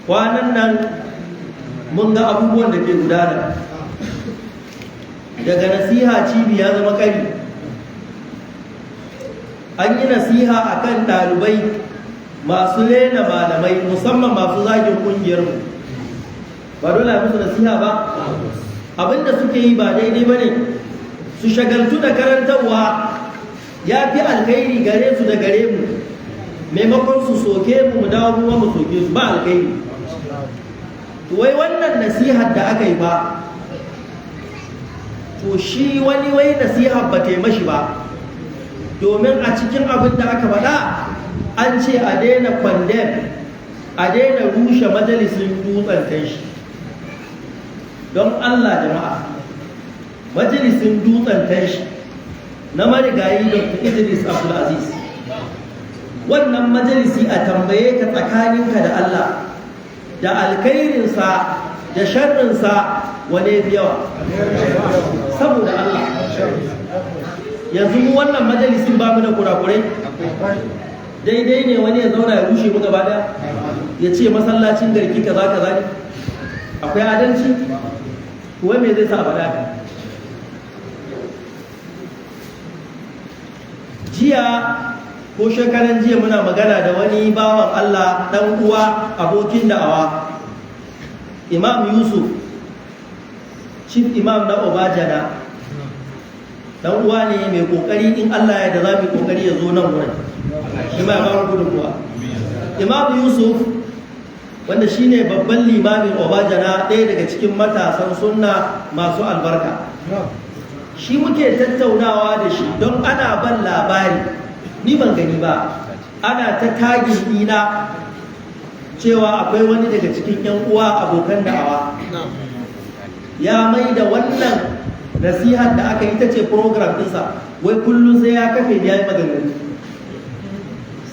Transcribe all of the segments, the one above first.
kwanan nan mun ga abubuwan da ke gudana daga nasiha cibi ya zama kari. An yi nasiha akan ɗalibai masu rena malamai, musamman masu zagin ƙungiyarmu. Ba dole a musu nasiha ba? Abinda suke yi ba daidai ba ne, su shagaltu da karantarwa ya fi alkhairi gare su da gare mu, maimakon su soke mu dawo kuma mu soke su, ba alkhairi. Wai wannan nasihar da aka yi ba, to shi wani wai nasihar ba ta yi mashi ba, domin a cikin abin da aka faɗa an ce a daina condemn, a daina rushe majalisin dutsen tashi. Don Allah jama'a, majalisin dutsen tashi na marigayi Dr. Idris Abdulaziz, wannan majalisi a tambaye ka tsakaninka da Allah, da alkhairinsa da sharrinsa wane fi yawa? Saboda Allah, yanzu mu wannan majalisin ba mu da kurakurai? Daidai ne wani ya zauna ya rushe mu gaba daya, ya ce masallacin garki kaza kaza ne? Akwai adalci? Kuwa me zai sa faɗa? Jiya ko shekaran jiya muna magana da wani bawan Allah, ɗan uwa, abokin da'awa, Imam Yusuf, Chief Imam na Obajana. Dan uwa ne mai kokari, in Allah ya da za mu kokari ya zo nan wurin, shi ma ya ba mu gudunmuwa. Imam Yusuf, wanda shine babban limamin Obajana, ɗaya daga cikin matasan sunna masu albarka, shi muke tattaunawa da shi don ana ban labari, ni ban gani ba, ana ta tagin dina cewa akwai wani daga cikin yan uwa abokan da'awa ya mai da wannan nasihar da aka yi ta ce program ɗinsa, wai kullum sai ya kafe ya yi maganganu.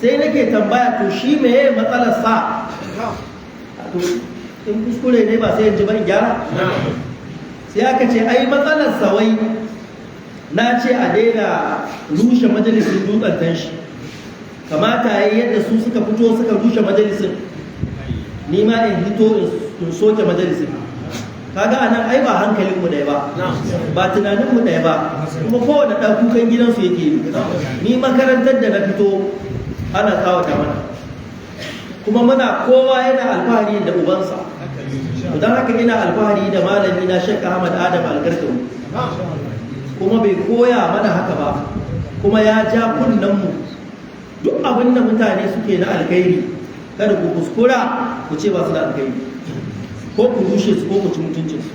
Sai nake tambaya, to shi meye matsalar sa? To in kuskure ne ba sai yanzu ba in gyara? Sai aka ce ai matsalar sa wai na ce a daina rushe majalisin dutsen tanshi, kamata yayi yadda su suka fito suka rushe majalisin, ni ma in fito in soke majalisin. Kaga anan ai ba hankalinmu ɗaya ba, ba tunaninmu ɗaya ba, kuma kowane ɗan kukan gidansu yake yi. Ni makarantar da na fito ana kawata mana, kuma muna kowa yana alfahari da ubansa. Don haka ina alfahari da malami na Sheikh Ahmad Adam Algarkawi, kuma bai koya mana haka ba, kuma ya ja kunnenmu duk abin da mutane suke na alkhairi kada ku kuskura ku ce ba su da alkhairi, ko ku rushe su ko ku ci mutuncinsu.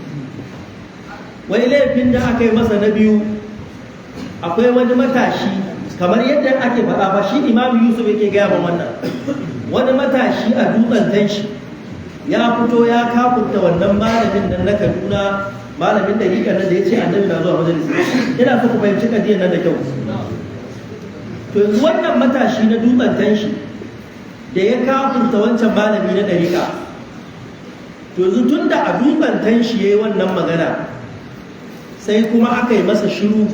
Wani laifin da aka yi masa na biyu, akwai wani matashi, kamar yadda ake faɗa ba, shi Imam Yusuf yake gaya ma wannan, wani matashi a dutsen tanshi ya fito ya kafurta wannan malamin nan na Kaduna, malamin da rika nan da ya ce annabi na zuwa majalisi. Ina so ku fahimci kadiyar nan da kyau. To yanzu wannan matashi na dutsen tanshi da ya kafurta wancan malami na ɗariƙa, to yanzu tun da a dutsen tanshi ya yi wannan magana, sai kuma aka yi masa shiru,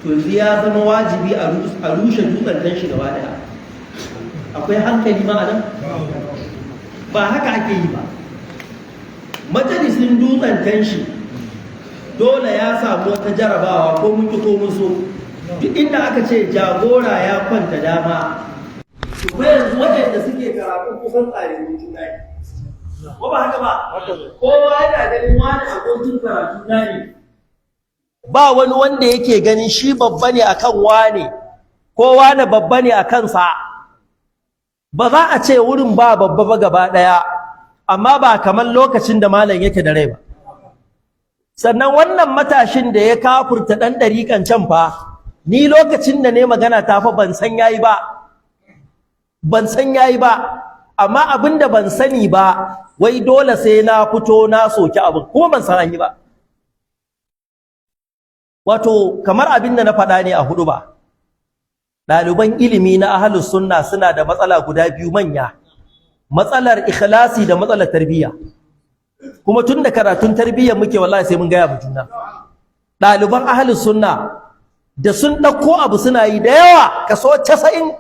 to yanzu ya zama wajibi a rushe dutsen tanshi gaba ɗaya. Akwai hankali ma a nan? Ba haka ake yi ba. Majalisin dutsen tanshi dole ya samu wata jarabawa, ko mun ki ko mun so. Duk inda aka ce jagora ya kwanta dama, ko yanzu waɗanda suke karatu kusan tsare juna ne, ko ba haka ba? Kowa yana ganin wani abokin karatu na ne, ba wani wanda yake ganin shi babba ne akan wane, ko wane babba ne a kansa. Ba za a ce wurin ba babba ba gaba ɗaya, amma ba kamar lokacin da malam yake da rai ba. Sannan wannan matashin da ya kafurta ɗan ɗariƙan can fa, ni lokacin da ne magana ta fa ban san yayi ba, amma abin da ban sani ba, wai dole sai na fito na soki abin, kuma ban san an yi ba. Wato kamar abin da na faɗa ne a hudu ba, ɗaliban ilimi na ahlus sunna suna da matsala guda biyu manya, matsalar ikhlasi da matsalar tarbiyya. Kuma tun da karatun tarbiyya muke wallahi sai mun gaya mu juna. Ɗaliban ahlus sunna da sun ɗauko abu suna yi da yawa, kaso 90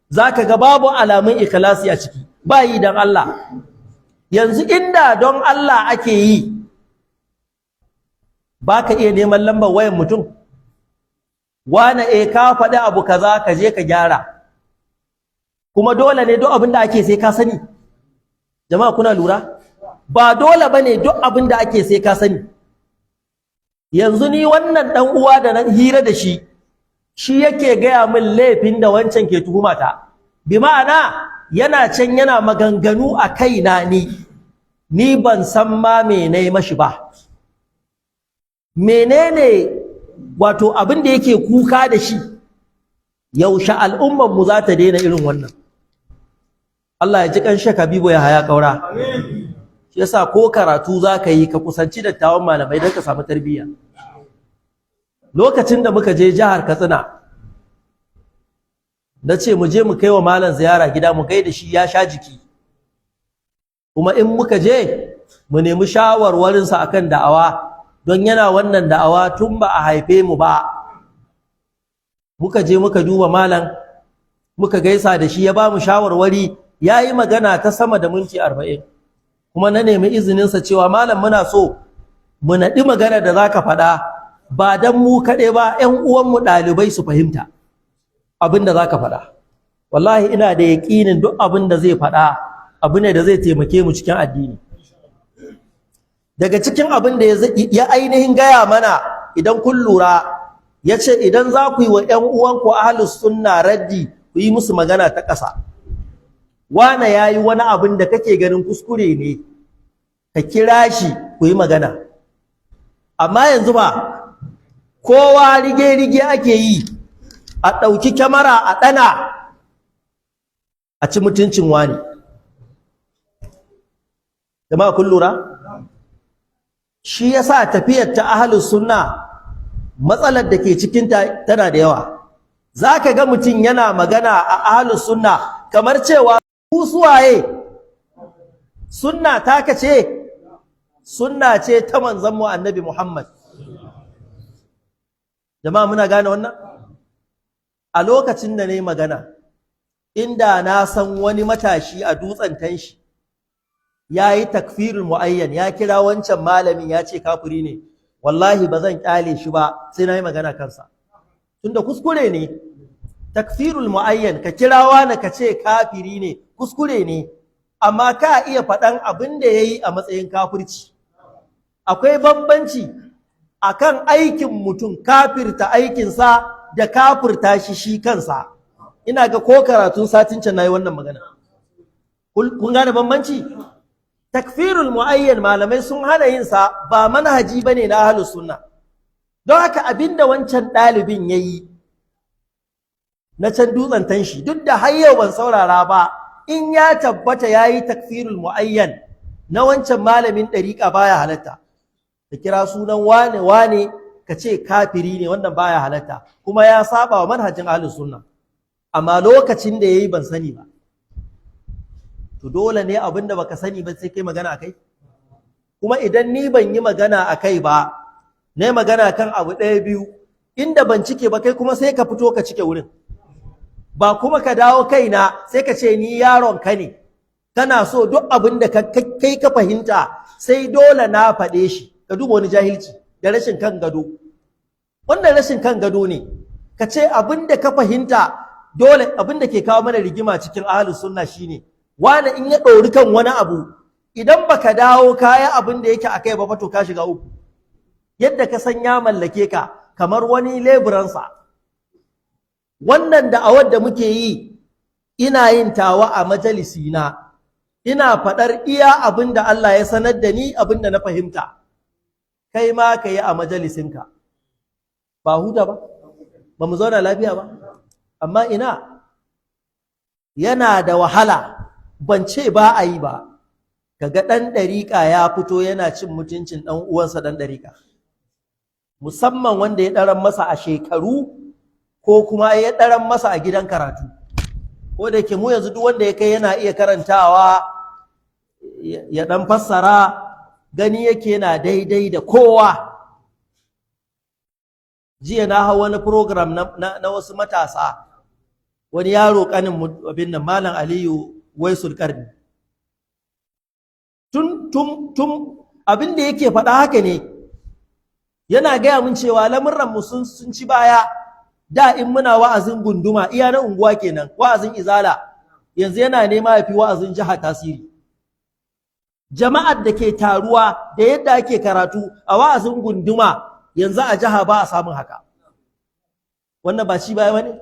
zaka ga babu alamun ikhlasi a ciki, ba yi dan Allah. yanzu inda don Allah ake yi ba ka iya neman lambar wayan mutum wane ka faɗi abu kaza ka je ka gyara kuma dole ne duk abin da ake sai ka sani jama'a kuna lura ba dole bane duk abin da ake sai ka sani yanzu ni wannan dan uwa da na hira da shi yake gaya min laifin da wancan ke tuhumata bi ma'ana yana can yana maganganu a kaina ni ban san ma me nayi mashi ba menene wato abin da yake kuka da shi yaushe al'ummar mu za ta daina irin wannan Allah ya ji kan Sheikh Habibu ya haya kaura amin shi yasa ko karatu zaka yi ka kusanci dattawan malamai don ka samu tarbiyya lokacin da muka je jihar Katsina nace mu je mu kai wa malam ziyara gida mu gaida shi ya sha jiki kuma in muka je mu nemi shawarwarin sa akan da'awa don yana wannan da'awa tun ba a haife mu ba muka je muka duba malam muka gaisa da shi ya ba mu shawarwari yayi magana ta sama da minti 40 kuma na nemi izinin sa cewa malam muna so mu nadi magana da zaka faɗa ba dan mu kaɗai ba ƴan uwan mu ɗalibai su fahimta abin da zaka faɗa wallahi ina da yaƙinin duk abin da zai faɗa abu ne da zai taimake mu cikin addini daga cikin abin da ya ainihin gaya mana idan kun lura yace idan za ku yi wa ƴan uwanku ahlus sunna raddi ku yi musu magana ta ƙasa wane yayi wani abin da kake ganin kuskure ne ka kira shi ku yi magana amma yanzu ba kowa rige-rige ake yi a ɗauki kyamara a ɗana a ci mutuncin wani jama'a kun lura shi yasa tafiyar ta ahlus sunna matsalar da ke cikin ta tana da yawa zaka ga mutum yana magana a ahlus sunna kamar cewa ku suwaye sunna taka ce sunna ce ta manzon mu annabi Muhammad jama'a muna gane wannan a lokacin da nayi magana inda na san wani matashi a dutsen tanshi yayi takfirul muayyan ya kira wancan malamin ya ce kafiri ne wallahi bazan kyale shi ba sai nayi magana kansa tunda kuskure ne takfirul muayyan ka kirawa na ka ce kafiri ne kuskure ne amma ka iya faɗan abin da yayi a matsayin kafirci akwai bambanci akan aikin mutum kafirta aikinsa da kafirta shi kansa ina ga ko karatun satin can nayi wannan magana kun gane bambanci takfirul muayyan malamai sun hana yin sa ba manhaji bane na ahlus sunna don haka abinda wancan dalibin yayi na can dutsen tanshi duk da har yau ban saurara ba in ya tabbata yayi takfirul muayyan na wancan malamin dariqa baya halatta ka kira sunan wane ka ce kafiri ne wannan baya halatta kuma ya saba wa manhajin ahlus sunna amma lokacin da yayi ban sani ba to dole ne abinda baka sani ba sai kai magana akai kuma idan ni ban yi magana akai ba ne magana kan abu ɗaya biyu inda ban cike ba kai kuma sai ka fito ka cike wurin ba kuma ka dawo kaina sai ka ce ni yaron ka ne kana so duk abin da kai ka fahimta sai dole na faɗe shi ka duba wani jahilci da rashin kan gado wannan rashin kan gado ne ka ce abin da ka fahimta dole abin da ke kawo mana rigima cikin ahlus sunna shine wani in ya ɗori kan wani abu idan baka dawo kaya abin da yake akai ba to ka shiga uku yadda ka san ya mallake ka kamar wani leburansa wannan da'awar da muke yi ina yin tawa a majalisina ina faɗar iya abin da Allah ya sanar da ni abin da na fahimta kai ma ka yi a majalisinka ba huta ba ba mu zauna lafiya ba amma ina yana da wahala ban ce ba a yi ba kaga ɗan ɗariƙa ya fito yana cin mutuncin ɗan uwansa ɗan ɗariƙa musamman wanda ya ɗaran masa a shekaru ko kuma ya ɗaran masa a gidan karatu ko da yake mu yanzu duk wanda ya kai yana iya karantawa ya ɗan fassara gani yake yana daidai da kowa jiya na hau wani program na wasu matasa wani yaro ƙanin abin nan Malam Aliyu Waisul Karni tun abin da yake faɗa haka ne, yana gaya mun cewa lamurranmu sun ci baya. Da in muna wa'azin gunduma iya na unguwa kenan, wa'azin izala, yanzu yana nema ya fi wa'azin jiha tasiri. Jama'ar da ke taruwa da yadda ake karatu a wa'azin gunduma yanzu a jiha ba a samun haka. Wannan ba ci baya bane?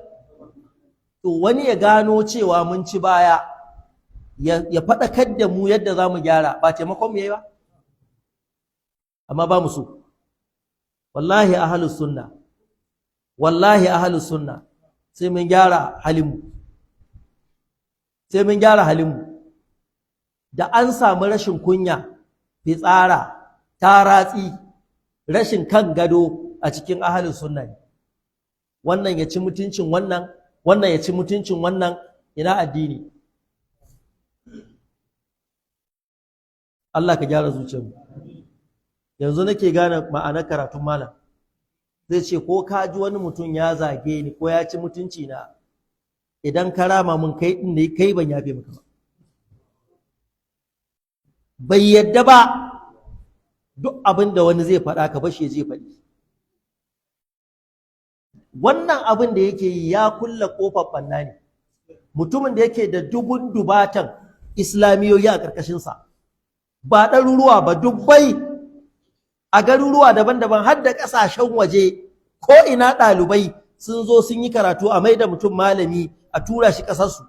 To wani ya gano cewa mun ci baya, ya faɗakar da mu yadda za mu gyara, ba taimakon mu yayi ba? Amma ba mu so. Wallahi ahlus sunna, wallahi ahlus sunna sai mun gyara halinmu. Sai mun gyara halinmu. Da an samu rashin kunya, fitsara, taratsi, rashin kan gado a cikin ahlus sunna ne. Wannan ya ci mutuncin wannan, wannan ya ci mutuncin wannan, ina addini. Allah ka gyara zuciyarmu. Yanzu nake gane ma'anar karatun malam. Zai ce ko ka ji wani mutum ya zage ni ko ya ci mutunci na, idan ka rama mun kai din ne, kai ban yafe maka ba. Bai yadda ba duk abin da wani zai faɗa ka bashi ya je faɗi. Wannan abin da yake yi ya kulla ƙofar ɓanna ne. Mutumin da yake da dubun dubatan islamiyoyi a ƙarƙashinsa, ba ɗaruruwa ba, dubbai a garuruwa daban-daban har da ƙasashen waje, ko ina ɗalibai sun zo sun yi karatu, a maida mutum malami a tura shi ƙasarsu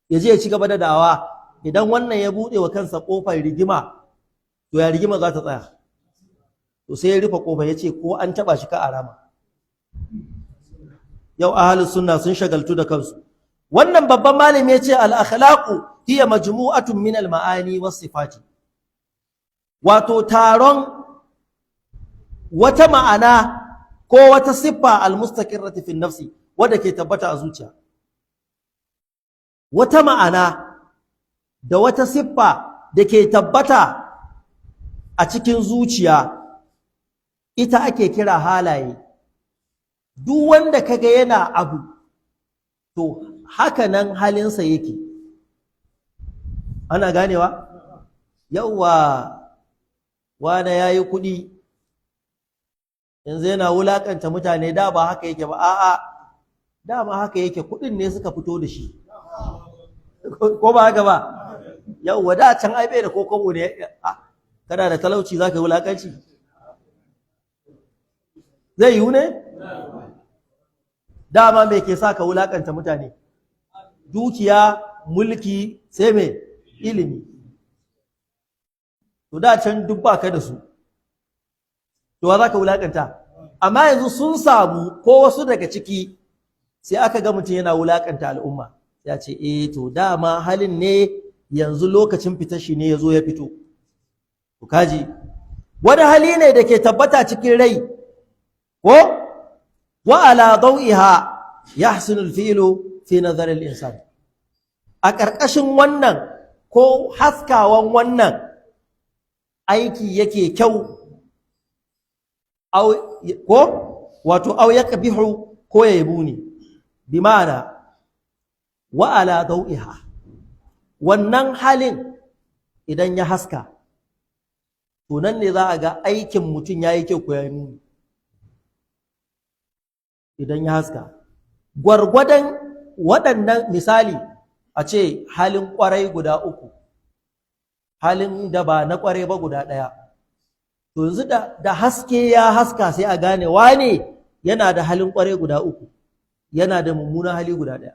ya je ya ci gaba da da'awa. Idan wannan ya buɗe wa kansa ƙofar rigima, to ya rigima za ta tsaya? To sai ya rufe ƙofar ya ce ko an taɓa shi ka arama. Yau ahlus sunna sun shagaltu da kansu. Wannan babban malami ya ce al-akhlaqu hiya majmu'atun min al-ma'ani was sifati. Wato taron wata ma'ana ko wata siffa al-mustaqirrati fi nafsi, wadda ke tabbata a zuciya. Wata ma'ana da wata siffa da ke tabbata a cikin zuciya, ita ake kira halaye. Duk wanda kaga yana abu, to haka nan halinsa yake. Ana ganewa? Yawwa, wane yayi kuɗi, yanzu yana wulakanta mutane, da ba haka yake ba. A'a, dama haka yake, kuɗin ne suka fito da shi. Ko ba haka ba? Yawwa, da can ai bai da kokobo ne. Kana da talauci zaka yi wulakanci? Zai yiwu ne? Dama me ke sa ka wulakanta mutane? Dukiya, mulki, sai me? Ilimi. To da can duk baka da su, to wa zaka wulakanta? Amma yanzu sun samu, ko wasu daga ciki, sai aka ga mutum yana wulakanta al'umma. Ya ce to dama halin ne, yanzu lokacin fitar shi ne yazo ya fito. To kaji, wani hali ne da ke tabbata cikin rai, ko wa ala dawiha yahsinu al-fi'lu fi nazar al-insan. A ƙarƙashin wannan ko haskawan wannan aiki yake kyau, ko wato au yaqbihu ko yabuni. Bi ma'ana wa ala dawiha, wannan halin idan ya haska, to nan ne za a ga aikin mutum yayi kyau ko yayi muni. Idan ya haska, gwargwadon waɗannan, misali a ce halin ƙwarai guda uku, halin da ba na ƙwarai ba guda ɗaya, to yanzu da haske ya haska sai a gane wane yana da halin ƙwarai guda uku, yana da mummunan hali guda ɗaya.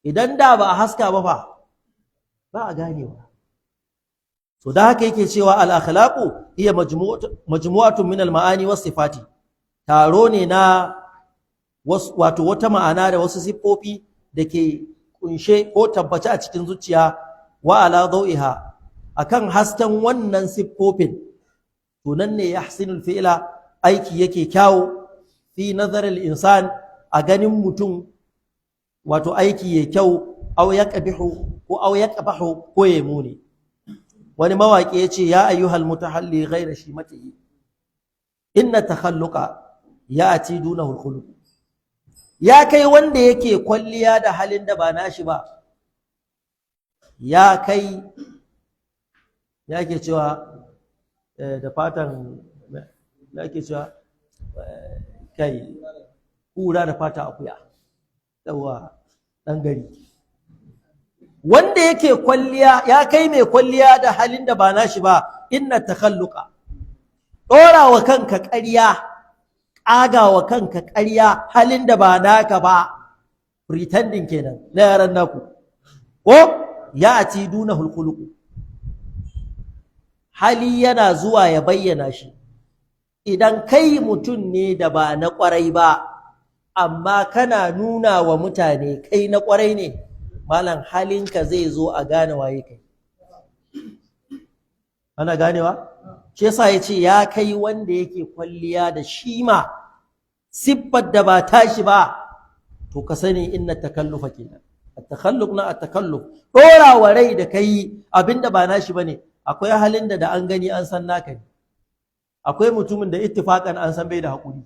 Idan da ba a haska ba fa, ba a ganewa. So da haka yake cewa al-akhlaqu hiya majmu'atun min al-ma'ani was sifati. Taro ne na wato wata ma'ana da wasu siffofi da ke kunshe ko tabbace a cikin zuciya. Wa ala dawiha, akan hasken wannan siffofin, to nan ne yahsinul fi'la, aiki yake kyawu, fi nazaril insan, a ganin mutum, wato aiki ya kyau, aw yaqbihu ko aw yaqbahu ko ya muni. Wani mawaƙi yace ya ayyuhal mutahalli ghayra shimatihi, inna takhalluqa ya'ti dunahu al-khuluq. Ya kai wanda yake kwalliya da halin da ba nashi ba, ya kai ya ke cewa da fatan ya ke cewa kai kura da fata akuya yawa ɗan gari wanda yake kwalliya ya kai mai kwalliya da halin da ba nashi ba inna takhalluqa ɗora wa kanka ƙarya ƙaga wa kanka ƙarya halin da ba naka ba pretending kenan na yaran naku ko ya ati duna hulkhuluqu hali yana zuwa ya bayyana shi idan kai mutum ne da ba na ƙwarai ba amma kana nuna wa mutane kai na ƙwarai ne malam halinka zai zo a gane waye kai ana ganewa shi yasa yace ya kai wanda yake kwalliya da shima siffar da ba tashi ba to ka sani inna takallufa kenan at-takhalluq na at-takalluf dora wa rai da kai abinda ba nashi bane akwai halin da an gani an san naka ne akwai mutumin da ittifaqan an san bai da hakuri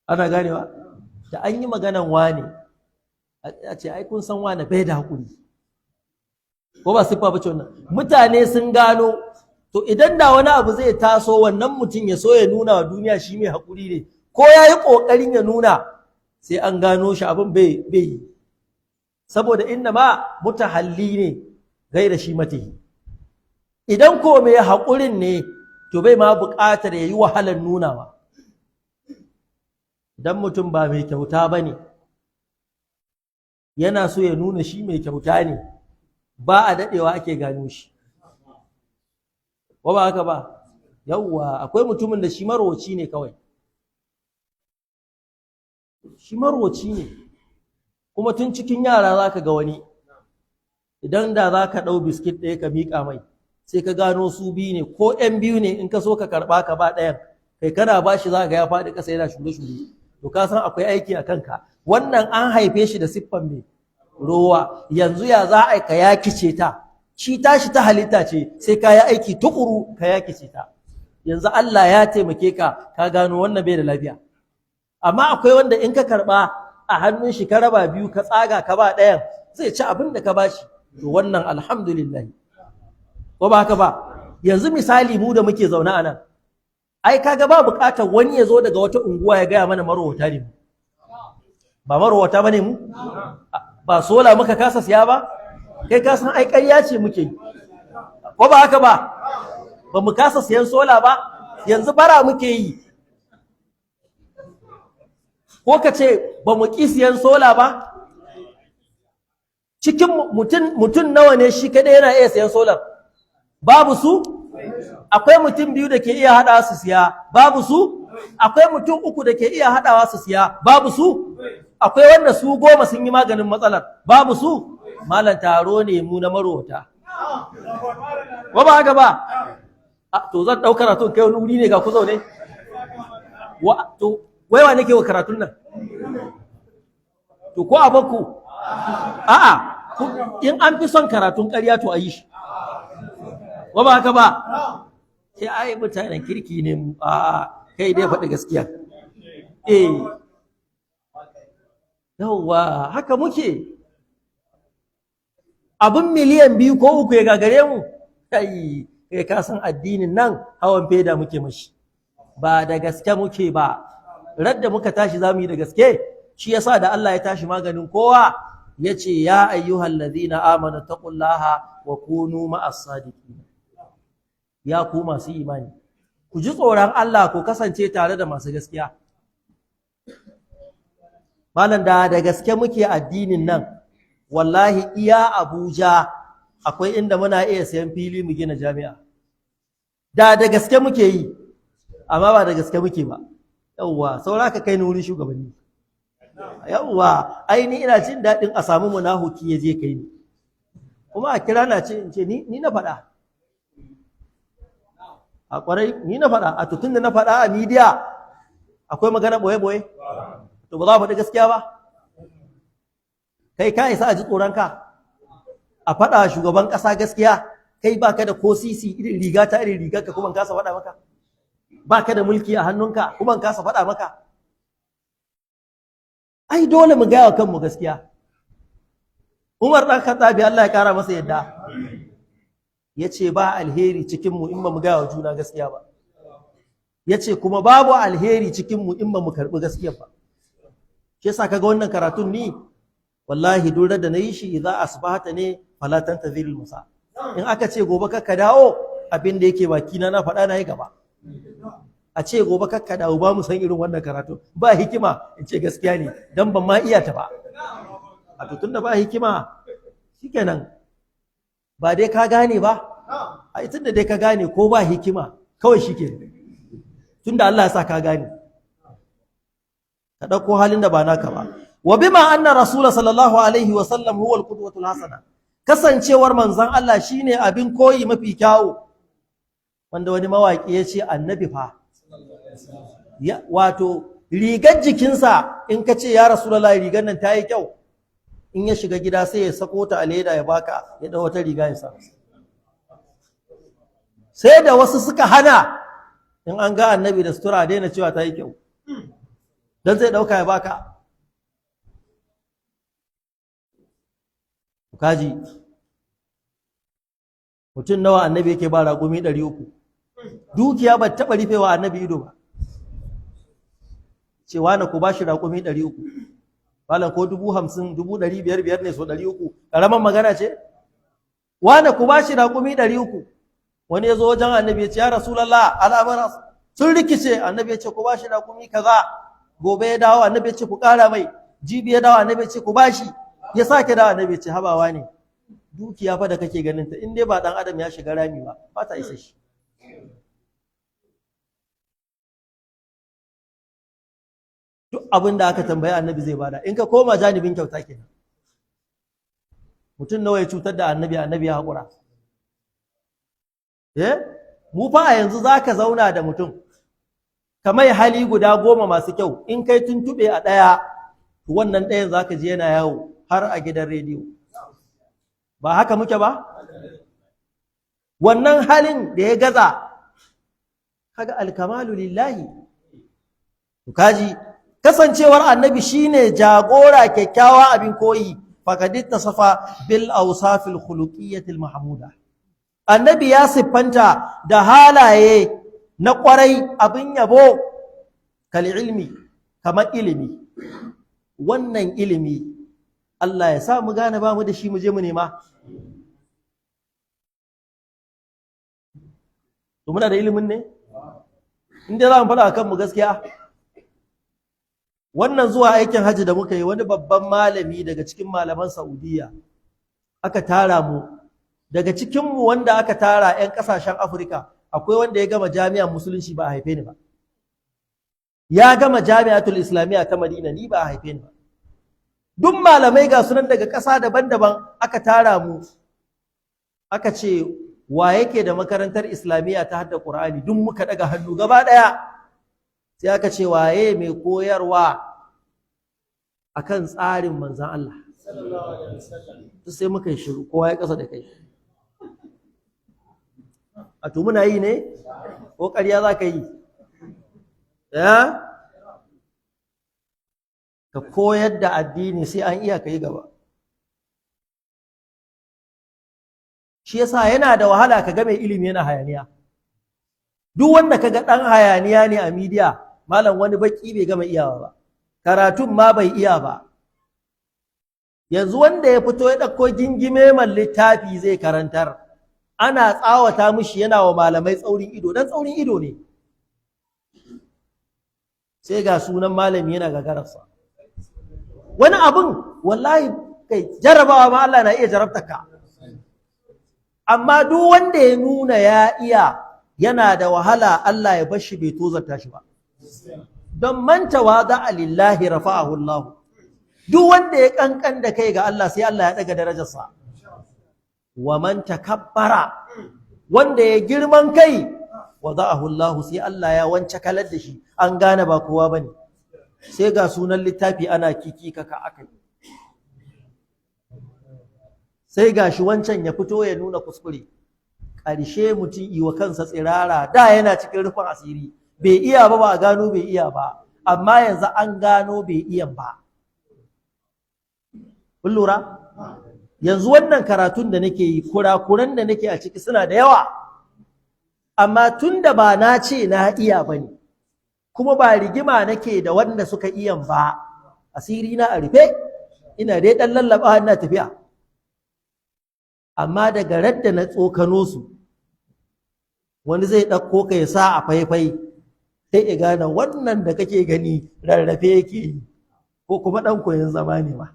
ana ganewa da an yi maganan wane a ce ai kun san wane bai da hakuri ko ba siffa bace wannan mutane sun gano to idan da wani abu zai taso wannan mutum ya so ya nuna wa duniya shi mai hakuri ne ko yayi kokarin ya nuna sai an gano shi abin bai yi saboda inna ma mutahalli ne gaira shi matihi idan ko mai haƙurin ne to bai ma buƙatar ya yi wahalar nunawa idan mutum ba mai kyauta ba ne yana so ya nuna shi mai kyauta ne ba a daɗewa ake gano shi ba haka ba yawwa akwai mutumin da shi marwaci ne kawai shi marwaci ne kuma tun cikin yara za ka ga wani idan da za ka ɗau biskit ɗaya ka miƙa mai sai ka gano su biyu ne ko ‘yan biyu ne in ka so ka karɓa ka ba ɗayan kai kana ba shi za ga ya faɗi ƙasa yana shure-shure to ka san akwai aiki a kanka wannan an haife shi da siffan mai rowa yanzu ya za a ka yakice ta shi tashi ta halitta ce sai ka yi aiki tukuru ka yakice ta yanzu Allah ya taimake ka ka gano wannan bai da lafiya amma akwai wanda in ka karɓa a hannun shi ka raba biyu ka tsaga ka ba ɗayan zai ci abin da ka bashi to wannan alhamdulillah ko ba haka ba yanzu misali mu da muke zaune a nan ai kaga ba bukatar wani ya zo daga wata unguwa ya gaya mana marowata ne ba marowata bane mu ba sola muka kasa siya ba kai ka san ai ƙarya ce muke yi ko ba haka ba ba mu kasa siyan sola ba yanzu bara muke yi ko ka ce ba mu ƙi siyan sola ba cikin mutum nawa ne shi kadai yana iya siyan solar babu su akwai mutum biyu da ke iya hadawa su siya babu su akwai mutum uku da ke iya hadawa su siya babu su akwai wanda su 10 sun yi maganin matsalar babu su malan taro ne mu na marota ba ba haka ba to zan dau karatun kai wani wuri ne ga ku zaune to wai wa nake wa karatun nan to ko abanku a'a in an fi son karatun ƙarya to a yi shi ba ba haka ba sai ai mutanen kirki ne a kai dai faɗi gaskiya yawwa haka muke abin miliyan 2 ko 3 ya gagare mu kai ka san addinin nan hawan feda muke mashi ba da gaske muke ba radda muka tashi zamu yi da gaske shi yasa da Allah ya tashi maganin kowa yace ya ayyuhal ladhina amanu taqullaha wa kunu ma'as sadiqin ya ku masu imani ku ji tsoron Allah ku kasance tare da masu gaskiya malan da gaske muke addinin nan wallahi iya Abuja akwai inda muna iya sayan fili mu gina jami'a da gaske muke yi amma ba da gaske muke ba yawwa saura ka kai ni wurin shugabanni yawwa aini ina jin daɗin a samu munahuki ya je kai ni kuma a kira na ce in ce ni na faɗa a ƙwarai ni na faɗa a tutun da na faɗa a midiya akwai magana ɓoye-ɓoye to ba za a faɗi gaskiya ba kai ka isa a ji tsoronka a faɗa shugaban ƙasa gaskiya kai baka da ko sisi irin riga ta irin rigar ka kuma kasa faɗa maka baka da mulki a hannunka kuma kasa faɗa maka ai dole mu gaya wa kanmu gaskiya Umar dan Khattabi Allah ya kara masa yadda yace ba alheri cikin mu in ba mu ga wa juna gaskiya ba, yace kuma babu alheri cikin mu in ba mu karbi gaskiya ba. Shi yasa kaga wannan karatun ni wallahi dole da nayi shi idza asbahata ne fala tantaziril musa. In aka ce gobe kakka dawo abin da yake baki na faɗa na yi gaba. A ce gobe kakka dawo ba mu san irin wannan karatu ba hikima in ce gaskiya ne dan ban ma iya ta ba. A to tunda ba hikima shikenan ba dai ka gane ba, a tunda dai ka gane ko ba hikima kawai shikenan tunda Allah ya sa ka gane ka dauko halin da ba naka ba. Wa bima anna rasul sallallahu alaihi wa sallam huwa al-qudwatul hasana, kasancewar manzon Allah shine abin koyi mafi kyawu, wanda wani mawaki ya ce annabi fa wato rigar jikinsa in ka ce ya rasulullahi rigar nan ta yi kyau, in ya shiga gida sai ya sako ta a leda ya baka ya dau wata riga ya sa. Sai da wasu suka hana in an ga annabi da sutura daina cewa ta yi kyau dan zai dauka ya baka. Kaji mutum nawa annabi yake ba raƙumi 300, dukiya ba taɓa rufewa annabi ido ba, cewa na ku ba shi raƙumi 300, malam ko 50,000 500 ne so 300 ƙaramin magana ce. Wane ku ba shi raƙumi 300, wani ya zo wajen annabi ya ce ya rasulallah al'amara sun rikice, annabi ya ce ku ba shi raƙumi kaza, gobe ya dawo annabi ya ce ku ƙara mai, jibi ya dawo annabi ya ce ku ba shi, ya sake dawo annabi ya ce habawa ne dukiya fa da kake ganin ta in dai ba dan adam ya shiga rami ba ta isa shi. Duk abin da aka tambaye annabi zai bada. In ka koma janibin kyauta kenan, mutum nawa ya cutar da annabi ya haƙura. Mu fa a yanzu zaka zauna da mutum kamar hali guda 10 masu kyau, in kai tuntube a ɗaya wannan ɗayan zaka je yana yawo har a gidan rediyo. Ba haka muke ba? Wannan halin da ya gaza kaga alkamalu lillahi. Kaji kasancewar annabi shine jagora kyakkyawa abin koyi, faqad tasafa bil awsafil khuluqiyyatil mahmuda. Annabi ya siffanta da halaye na kwarai abin yabo, kal ilmi kamar ilimi. Wannan ilimi Allah ya sa mu gane ba mu da shi mu je mu nema. To muna da ilimin ne? Inda za mu faɗa kan mu gaskiya. Wannan zuwa aikin hajji da muka yi, wani babban malami daga cikin malaman Saudiya aka tara mu. Daga cikin mu wanda aka tara 'yan ƙasashen Afirka, akwai wanda ya gama jami'ar musulunci ba a haife ni ba. Ya gama jami'atul islamiyya ta Madina, ni ba a haife ni ba. Duk malamai ga sunan daga ƙasa daban-daban aka tara mu, aka ce wa yake da makarantar islamiyya ta hadda Qur'ani, duk muka daga hannu gaba ɗaya. Sai aka ce waye mai koyarwa akan tsarin manzon Allah sallallahu alaihi wasallam. Sai muka yi shiru, kowa ya kasa da kai. A to muna yi ne ko ƙarya za ka yi? Ka koyar da addini sai an iya kai gaba. Shi yasa yana da wahala ka ga mai ilimi yana hayaniya. Duk wanda kaga dan hayaniya ne a media, malam wani baki bai gama iyawa ba, karatun ma bai iya ba. Yanzu wanda ya fito ya dauko gingime man littafi zai karantar, ana tsawata mishi yana wa malamai tsaurin ido, dan tsaurin ido ne. Sai ga sunan malami yana gagararsa. Wani abin wallahi kai jarabawa ma Allah na iya jarabtaka. Amma duk wanda ya nuna ya iya, yana da wahala Allah ya bar shi bai tozarta shi ba. Don man tawada'a lillahi rafa'ahu Allah. Duk wanda ya kankan da kai ga Allah sai Allah ya daga darajarsa. Wa man takabbara, wanda ya girman kai, wada'ahu Allah sai Allah ya wance kalar da shi, an gane ba kowa bane. Sai ga sunan littafi ana kiki kaka akai. Sai ga shi wancan ya fito ya nuna kuskure. Ƙarshe mutum iwa kansa tsirara, da yana cikin rufin asiri, bai iya ba, ba a gano bai iya ba, amma yanzu an gano bai iya ba. Kun lura? yanzu wannan karatun da nake yi kurakuran da nake a ciki suna da yawa, amma tunda ba na ce na iya bane kuma ba rigima nake da wanda suka iya ba, asiri na a rufe, ina dai dan lallaba ina tafiya. Amma daga radda na tsokano su, wani zai ɗauko ka ya sa a faifai sai ya gane wannan da kake gani rarrafe yake yi ko kuma ɗan koyon zama ne ba.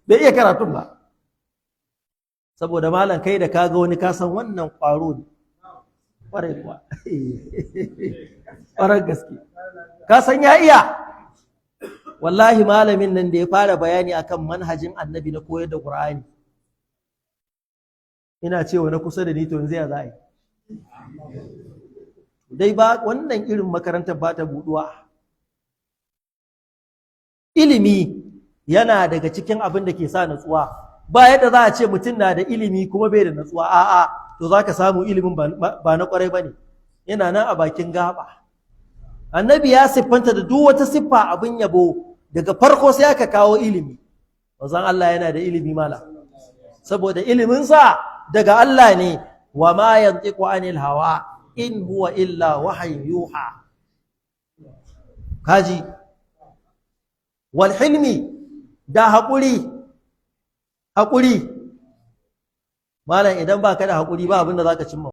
Bai iya karatun ba, saboda malam kai da kaga wani kasan wannan ƙwaro ne ƙwarai kuwa ƙwarar gaske kasan ya iya. Wallahi malamin nan da ya fara bayani akan manhajin annabi na koyar da Qur'ani, ina cewa na kusa da ni to yanzu ya za a yi dai ba wannan irin makarantar ba ta buɗuwa. Ilimi yana daga cikin abin da ke sa natsuwa. Ba yadda za a ce mutum na da ilimi kuma bai da natsuwa, a'a, to za ka samu ilimin ba na kwarai ba ne, yana nan a bakin gaba. Annabi ya siffanta da duk wata siffa abin yabo, daga farko sai aka kawo ilimi. Manzon Allah yana da ilimi mala, saboda iliminsa daga Allah ne, wa ma yantiqu anil hawa in huwa illa wahyun yuha. Kaji wal hilmi, da haƙuri malam, idan ba ka da haƙuri ba abinda za ka cimma.